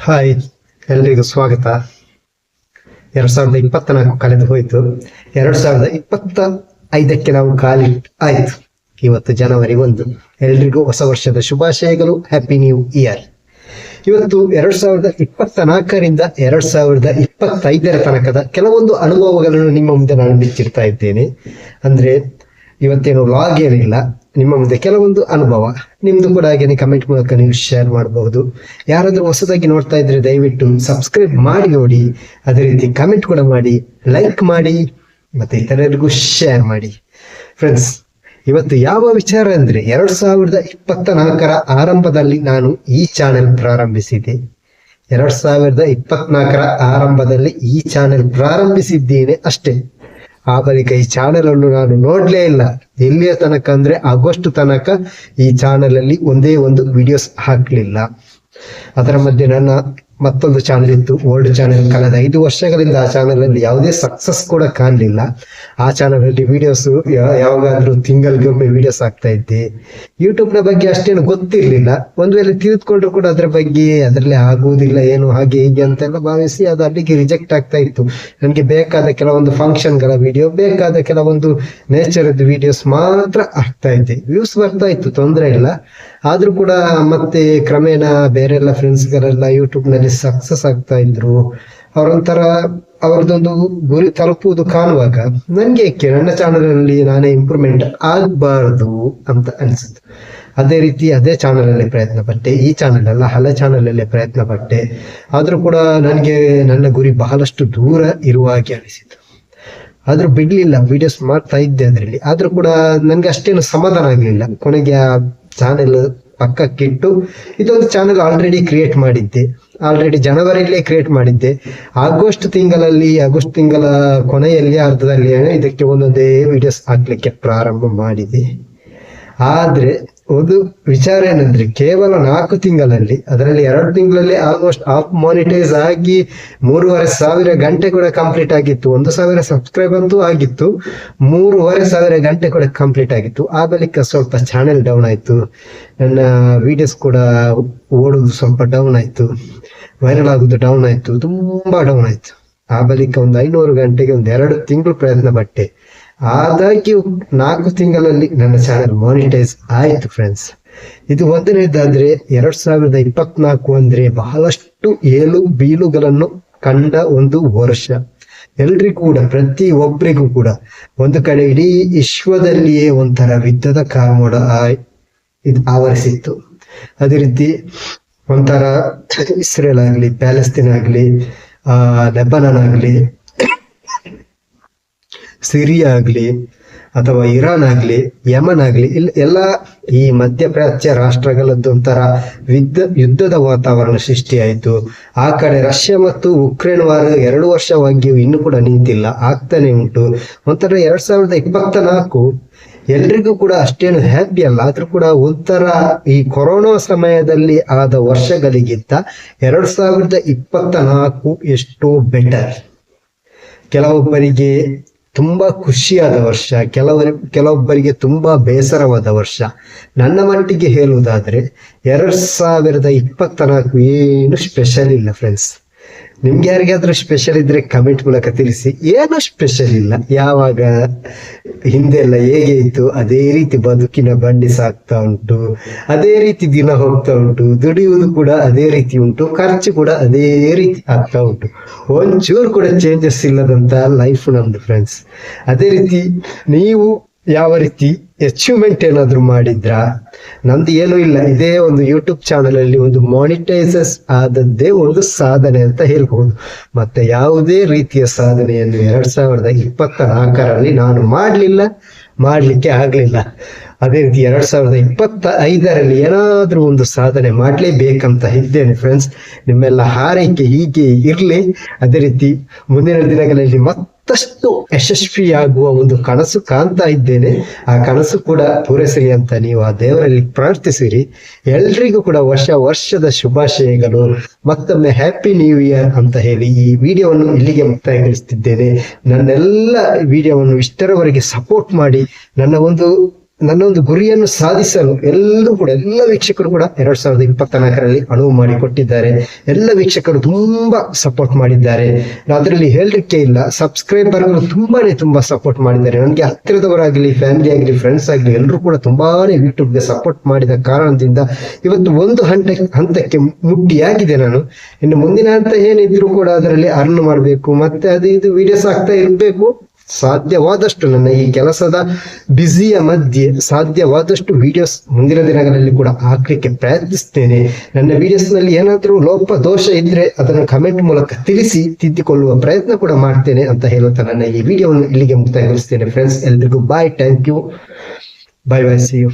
Hi, ಎಲ್ರಿಗೂ ಸ್ವಾಗತ. 2024 ಕಳೆದು ಹೋಯ್ತು. 2025ಕ್ಕೆ ನಾವು ಆಯ್ತು. ಇವತ್ತು ಜನವರಿ 1. ಎಲ್ರಿಗೂ ಹೊಸ ವರ್ಷದ ಶುಭಾಶಯಗಳು. Happy new year. ಇವತ್ತು 2024ರಿಂದ 2025 ತನಕದ ಕೆಲವೊಂದು ಅನುಭವಗಳನ್ನು ನಿಮ್ಮ ಮುಂದೆ ನಾನು ಬಿಚ್ಚಿರ್ತಾ ಇದ್ದೇನೆ. ಅಂದ್ರೆ ಇವತ್ತೇನು ವ್ಲಾಗ್ ಏನಿಲ್ಲ, ನಿಮ್ಮ ಮುಂದೆ ಕೆಲವೊಂದು ಅನುಭವ. ನಿಮ್ದು ಕೂಡ ಹಾಗೇನೆ ಕಮೆಂಟ್ ಮೂಲಕ ನೀವು ಶೇರ್ ಮಾಡಬಹುದು. ಯಾರಾದ್ರೂ ಹೊಸದಾಗಿ ನೋಡ್ತಾ ಇದ್ರೆ ದಯವಿಟ್ಟು ಸಬ್ಸ್ಕ್ರೈಬ್ ಮಾಡಿ ನೋಡಿ, ಅದೇ ರೀತಿ ಕಮೆಂಟ್ ಕೂಡ ಮಾಡಿ, ಲೈಕ್ ಮಾಡಿ, ಮತ್ತೆ ಇತರರಿಗೂ ಶೇರ್ ಮಾಡಿ. ಫ್ರೆಂಡ್ಸ್, ಇವತ್ತು ಯಾವ ವಿಚಾರ ಅಂದ್ರೆ 2024ರ ಆರಂಭದಲ್ಲಿ ನಾನು ಈ ಚಾನೆಲ್ ಪ್ರಾರಂಭಿಸಿದೆ. 2024ರ ಆರಂಭದಲ್ಲಿ ಈ ಚಾನೆಲ್ ಪ್ರಾರಂಭಿಸಿದ್ದೇನೆ ಅಷ್ಟೇ. ಆ ಬಳಿಕ ಈ ಚಾನೆಲ್ ಅನ್ನು ನಾನು ನೋಡ್ಲೇ ಇಲ್ಲ. ಎಲ್ಲಿಯ ತನಕ ಅಂದ್ರೆ ಆಗಸ್ಟ್ ತನಕ ಈ ಚಾನೆಲ್ ಅಲ್ಲಿ ಒಂದೇ ಒಂದು ವಿಡಿಯೋಸ್ ಹಾಕ್ಲಿಲ್ಲ. ಅದರ ಮಧ್ಯೆ ನನ್ನ ಮತ್ತೊಂದು ಚಾನೆಲ್ ಇತ್ತು, ಓಲ್ಡ್ ಚಾನೆಲ್. ಕಳೆದ 5 ವರ್ಷಗಳಿಂದ ಆ ಚಾನೆಲ್ ಅಲ್ಲಿ ಯಾವುದೇ ಸಕ್ಸಸ್ ಕೂಡ ಕಾಣಲಿಲ್ಲ. ಆ ಚಾನೆಲ್ ಅಲ್ಲಿ ವಿಡಿಯೋಸ್ ಯಾವಾಗಾದ್ರೂ ತಿಂಗಳಿಗೊಮ್ಮೆ ವಿಡಿಯೋಸ್ ಆಗ್ತಾ ಇದ್ದೆ. ಯೂಟ್ಯೂಬ್ ನ ಬಗ್ಗೆ ಅಷ್ಟೇನು ಗೊತ್ತಿರ್ಲಿಲ್ಲ. ಒಂದು ವೇಳೆ ತಿಳಿದುಕೊಂಡ್ರು ಕೂಡ ಅದರ ಬಗ್ಗೆ ಅದರಲ್ಲಿ ಆಗುವುದಿಲ್ಲ, ಏನು ಹಾಗೆ ಹೀಗೆ ಅಂತೆಲ್ಲ ಭಾವಿಸಿ ಅದು ಅಲ್ಲಿಗೆ ರಿಜೆಕ್ಟ್ ಆಗ್ತಾ ಇತ್ತು. ನನಗೆ ಬೇಕಾದ ಕೆಲವೊಂದು ಫಂಕ್ಷನ್ ಗಳ ವಿಡಿಯೋ, ಬೇಕಾದ ಕೆಲವೊಂದು ನೇಚರ್ ವಿಡಿಯೋಸ್ ಮಾತ್ರ ಆಗ್ತಾ ಇದ್ದೆ. ವ್ಯೂಸ್ ಬರ್ತಾ ಇತ್ತು, ತೊಂದರೆ ಇಲ್ಲ. ಆದ್ರೂ ಕೂಡ ಮತ್ತೆ ಕ್ರಮೇಣ ಬೇರೆಲ್ಲ ಫ್ರೆಂಡ್ಸ್ ಗಳೆಲ್ಲ ಯೂಟ್ಯೂಬ್ ನಲ್ಲಿ ಸಕ್ಸಸ್ ಆಗ್ತಾ ಇದ್ರು. ಅವರದೊಂದು ಗುರಿ ತಲುಪುವುದು ಕಾಣುವಾಗ ನನ್ಗೆ ಏಕೆ ನನ್ನ ಚಾನಲ್ ಅಲ್ಲಿ ನಾನೇ ಇಂಪ್ರೂವ್ಮೆಂಟ್ ಆಗಬಾರದು ಅಂತ ಅನಿಸಿತು. ಅದೇ ರೀತಿ ಅದೇ ಚಾನಲ್ ಅಲ್ಲಿ ಪ್ರಯತ್ನ ಪಟ್ಟೆ. ಈ ಚಾನಲ್ ಅಲ್ಲ, ಹಳೆ ಚಾನಲ್ ಅಲ್ಲೇ ಪ್ರಯತ್ನ ಪಟ್ಟೆ. ಆದ್ರೂ ಕೂಡ ನನಗೆ ನನ್ನ ಗುರಿ ಬಹಳಷ್ಟು ದೂರ ಇರುವ ಹಾಗೆ ಅನಿಸಿತು. ಆದ್ರೂ ಬಿಡ್ಲಿಲ್ಲ, ವಿಡಿಯೋಸ್ ಮಾಡ್ತಾ ಇದ್ದೆ ಅದರಲ್ಲಿ. ಆದ್ರೂ ಕೂಡ ನನ್ಗೆ ಅಷ್ಟೇನು ಸಮಾಧಾನ ಆಗ್ಲಿಲ್ಲ. ಕೊನೆಗೆ ಆ ಚಾನೆಲ್ ಪಕ್ಕಕ್ಕಿಟ್ಟು ಇದೊಂದು ಚಾನೆಲ್ ಆಲ್ರೆಡಿ ಕ್ರಿಯೇಟ್ ಮಾಡಿದ್ದೆ. ಆಲ್ರೆಡಿ ಜನವರಿಯಲ್ಲೇ ಕ್ರಿಯೇಟ್ ಮಾಡಿದ್ದೆ. ಆಗಸ್ಟ್ ತಿಂಗಳ ಕೊನೆಯಲ್ಲಿ ಅರ್ಧದಲ್ಲಿ ಇದಕ್ಕೆ ಒಂದೊಂದೇ ವಿಡಿಯೋಸ್ ಹಾಕ್ಲಿಕ್ಕೆ ಪ್ರಾರಂಭ ಮಾಡಿದೆ. ಆದ್ರೆ ಒಂದು ವಿಚಾರ ಏನಂದ್ರೆ, ಕೇವಲ 4 ತಿಂಗಳಲ್ಲಿ, ಅದರಲ್ಲಿ 2 ತಿಂಗಳಲ್ಲಿ ಆಲ್ಮೋಸ್ಟ್ ಆಫ್ ಮಾನಿಟೈಸ್ ಆಗಿ 3,500 ಗಂಟೆ ಕೂಡ ಕಂಪ್ಲೀಟ್ ಆಗಿತ್ತು. 1,000 ಸಬ್ಸ್ಕ್ರೈಬ್ ಅಂತೂ ಆಗಿತ್ತು. 3,500 ಗಂಟೆ ಕೂಡ ಕಂಪ್ಲೀಟ್ ಆಗಿತ್ತು. ಆ ಬಳಿಕ ಸ್ವಲ್ಪ ಚಾನೆಲ್ ಡೌನ್ ಆಯ್ತು. ನನ್ನ ವಿಡಿಯೋಸ್ ಕೂಡ ಓಡುದು ಸ್ವಲ್ಪ ಡೌನ್ ಆಯ್ತು, ವೈರಲ್ ಆಗುದು ಡೌನ್ ಆಯ್ತು, ತುಂಬಾ ಡೌನ್ ಆಯ್ತು. ಆ ಬಳಿಕ ಒಂದು 500 ಗಂಟೆಗೆ ಒಂದು 2 ತಿಂಗಳು ಪ್ರಯತ್ನ ಪಟ್ಟೆ. ಆದಾಗ್ಯೂ 4 ತಿಂಗಳಲ್ಲಿ ನನ್ನ ಚಾನೆಲ್ ಮಾನಿಟೈಸ್ ಆಯ್ತು. ಫ್ರೆಂಡ್ಸ್, ಇದು ಒಂದನೇದಾದ್ರೆ 2024 ಅಂದ್ರೆ ಬಹಳಷ್ಟು ಏಳು ಬೀಳುಗಳನ್ನು ಕಂಡ ಒಂದು ವರ್ಷ. ಎಲ್ರಿಗೂ ಕೂಡ, ಪ್ರತಿ ಒಬ್ಬರಿಗೂ ಕೂಡ ಒಂದು ಕಡೆ ಇಡೀ ವಿಶ್ವದಲ್ಲಿಯೇ ಒಂಥರ ಯುದ್ಧದ ಕಾರ್ಮೋಡ ಆವರಿಸಿತ್ತು. ಅದೇ ರೀತಿ ಒಂಥರ ಇಸ್ರೇಲ್ ಆಗ್ಲಿ, ಪ್ಯಾಲೆಸ್ತೀನ್ ಆಗ್ಲಿ, ಲೆಬನಾನ್ ಆಗ್ಲಿ, ಸಿರಿಯಾ ಆಗ್ಲಿ, ಅಥವಾ ಇರಾನ್ ಆಗ್ಲಿ, ಯಮನ್ ಆಗ್ಲಿ, ಎಲ್ಲ ಈ ಮಧ್ಯಪ್ರಾಚ್ಯ ರಾಷ್ಟ್ರಗಳದ್ದು ಒಂಥರ ಯುದ್ಧದ ವಾತಾವರಣ ಸೃಷ್ಟಿಯಾಯಿತು. ಆ ಕಡೆ ರಷ್ಯಾ ಮತ್ತು ಉಕ್ರೇನ್ ವಾರ 2 ವರ್ಷವಾಗಿಯೂ ಇನ್ನೂ ಕೂಡ ನಿಂತಿಲ್ಲ, ಆಗ್ತಾನೆ ಉಂಟು. ಒಂಥರ 2024 ಎಲ್ರಿಗೂ ಕೂಡ ಅಷ್ಟೇನು ಹ್ಯಾಪಿ ಅಲ್ಲ. ಆದ್ರೂ ಕೂಡ ಒಂಥರ ಈ ಕೊರೋನಾ ಸಮಯದಲ್ಲಿ ಆದ ವರ್ಷಗಳಿಗಿಂತ 2024 ಎಷ್ಟೋ ಬೆಟರ್. ಕೆಲವೊಬ್ಬರಿಗೆ ತುಂಬಾ ಖುಷಿಯಾದ ವರ್ಷ, ಕೆಲವೊಬ್ಬರಿಗೆ ತುಂಬಾ ಬೇಸರವಾದ ವರ್ಷ. ನನ್ನ ಮಟ್ಟಿಗೆ ಹೇಳುವುದಾದ್ರೆ 2024 ಏನು ಸ್ಪೆಷಲ್ ಇಲ್ಲ. ಫ್ರೆಂಡ್ಸ್, ನಿಮ್ಗೆ ಯಾರಿಗಾದ್ರೂ ಸ್ಪೆಷಲ್ ಇದ್ರೆ ಕಮೆಂಟ್ ಮೂಲಕ ತಿಳಿಸಿ. ಏನು ಸ್ಪೆಷಲ್ ಇಲ್ಲ. ಯಾವಾಗ ಹಿಂದೆಲ್ಲ ಹೇಗೆ ಇತ್ತು ಅದೇ ರೀತಿ ಬದುಕಿನ ಬಂಡಿ ಸಾಗ್ತಾ ಉಂಟು, ಅದೇ ರೀತಿ ದಿನ ಹೋಗ್ತಾ ಉಂಟು, ದುಡಿಯುವುದು ಕೂಡ ಅದೇ ರೀತಿ ಉಂಟು, ಖರ್ಚು ಕೂಡ ಅದೇ ರೀತಿ ಆಗ್ತಾ ಉಂಟು. ಒಂಚೂರು ಕೂಡ ಚೇಂಜಸ್ ಇಲ್ಲದಂತ ಲೈಫ್ ನಮ್ದು. ಫ್ರೆಂಡ್ಸ್, ಅದೇ ರೀತಿ ನೀವು ಯಾವ ರೀತಿ ಅಚೀವ್ಮೆಂಟ್ ಏನಾದ್ರು ಮಾಡಿದ್ರಾ? ನಮ್ದು ಏನೂ ಇಲ್ಲ. ಇದೇ ಒಂದು ಯೂಟ್ಯೂಬ್ ಚಾನಲ್ ಅಲ್ಲಿ ಒಂದು ಮಾನಿಟೈಸಸ್ ಆದದ್ದೇ ಒಂದು ಸಾಧನೆ ಅಂತ ಹೇಳ್ಬಹುದು. ಮತ್ತೆ ಯಾವುದೇ ರೀತಿಯ ಸಾಧನೆಯನ್ನು 2024ರಲ್ಲಿ ನಾನು ಮಾಡ್ಲಿಕ್ಕೆ ಆಗ್ಲಿಲ್ಲ. ಅದೇ ರೀತಿ 2025ರಲ್ಲಿ ಏನಾದ್ರೂ ಒಂದು ಸಾಧನೆ ಮಾಡ್ಲೇಬೇಕಂತ ಇದ್ದೇನೆ. ಫ್ರೆಂಡ್ಸ್, ನಿಮ್ಮೆಲ್ಲ ಹಾರೈಕೆ ಹೀಗೆ ಇರ್ಲಿ. ಅದೇ ರೀತಿ ಮುಂದಿನ ದಿನಗಳಲ್ಲಿ ಮತ್ತಷ್ಟು ಯಶಸ್ವಿಯಾಗುವ ಒಂದು ಕನಸು ಕಾಣ್ತಾ ಇದ್ದೇನೆ. ಆ ಕನಸು ಕೂಡ ಪೂರೈಸಲಿ ಅಂತ ನೀವು ಆ ದೇವರಲ್ಲಿ ಪ್ರಾರ್ಥಿಸಿರಿ. ಎಲ್ರಿಗೂ ಕೂಡ ವರ್ಷದ ಶುಭಾಶಯಗಳು. ಮತ್ತೊಮ್ಮೆ ಹ್ಯಾಪಿ ನ್ಯೂ ಇಯರ್ ಅಂತ ಹೇಳಿ ಈ ವಿಡಿಯೋವನ್ನು ಇಲ್ಲಿಗೆ ಮುಕ್ತಾಯಗೊಳಿಸುತ್ತಿದ್ದೇನೆ. ನನ್ನೆಲ್ಲ ವಿಡಿಯೋವನ್ನು ಇಷ್ಟರವರೆಗೆ ಸಪೋರ್ಟ್ ಮಾಡಿ ನನ್ನ ಒಂದು ನನ್ನ ಒಂದು ಗುರಿಯನ್ನು ಸಾಧಿಸಲು ಎಲ್ಲ ವೀಕ್ಷಕರು ಕೂಡ 2024ರಲ್ಲಿ ಅನುವು ಮಾಡಿಕೊಟ್ಟಿದ್ದಾರೆ. ಎಲ್ಲ ವೀಕ್ಷಕರು ತುಂಬಾ ಸಪೋರ್ಟ್ ಮಾಡಿದ್ದಾರೆ. ಅದರಲ್ಲಿ ಹೇಳಲಿಕ್ಕೆ ಇಲ್ಲ. ಸಬ್ಸ್ಕ್ರೈಬರ್ಗಳು ತುಂಬಾ ಸಪೋರ್ಟ್ ಮಾಡಿದ್ದಾರೆ. ನನಗೆ ಹತ್ತಿರದವರಾಗಲಿ, ಫ್ಯಾಮಿಲಿ ಆಗಲಿ, ಫ್ರೆಂಡ್ಸ್ ಆಗಲಿ ಎಲ್ಲರೂ ಕೂಡ ತುಂಬಾನೇ ಯೂಟ್ಯೂಬ್ಗೆ ಸಪೋರ್ಟ್ ಮಾಡಿದ ಕಾರಣದಿಂದ ಇವತ್ತು ಒಂದು ಹಂತಕ್ಕೆ ಮುಟ್ಟಿಯಾಗಿದೆ ನಾನು. ಇನ್ನು ಮುಂದಿನ ಹಂತ ಏನಿದ್ರು ಕೂಡ ಅದರಲ್ಲಿ ಅರ್ನ್ ಮಾಡಬೇಕು, ಮತ್ತೆ ಅದು ಇದು ವಿಡಿಯೋಸ್ ಆಗ್ತಾ ಇರಬೇಕು. ಸಾಧ್ಯವಾದಷ್ಟು ನನ್ನ ಈ ಕೆಲಸದ ಬ್ಯುಸಿಯ ಮಧ್ಯೆ ಸಾಧ್ಯವಾದಷ್ಟು ವಿಡಿಯೋಸ್ ಮುಂದಿನ ದಿನಗಳಲ್ಲಿ ಕೂಡ ಹಾಕ್ಲಿಕ್ಕೆ ಪ್ರಯತ್ನಿಸ್ತೇನೆ. ನನ್ನ ವಿಡಿಯೋಸ್ ನಲ್ಲಿ ಏನಾದರೂ ಲೋಪ ದೋಷ ಇದ್ರೆ ಅದನ್ನು ಕಮೆಂಟ್ ಮೂಲಕ ತಿಳಿಸಿ ತಿದ್ದಿಕೊಳ್ಳುವ ಪ್ರಯತ್ನ ಕೂಡ ಮಾಡ್ತೇನೆ ಅಂತ ಹೇಳುತ್ತಾ ನನ್ನ ಈ ವಿಡಿಯೋವನ್ನು ಇಲ್ಲಿಗೆ ಮುಕ್ತಾಯಗೊಳಿಸ್ತೇನೆ. ಫ್ರೆಂಡ್ಸ್, ಎಲ್ರಿಗೂ bye, thank you, bye bye, see you.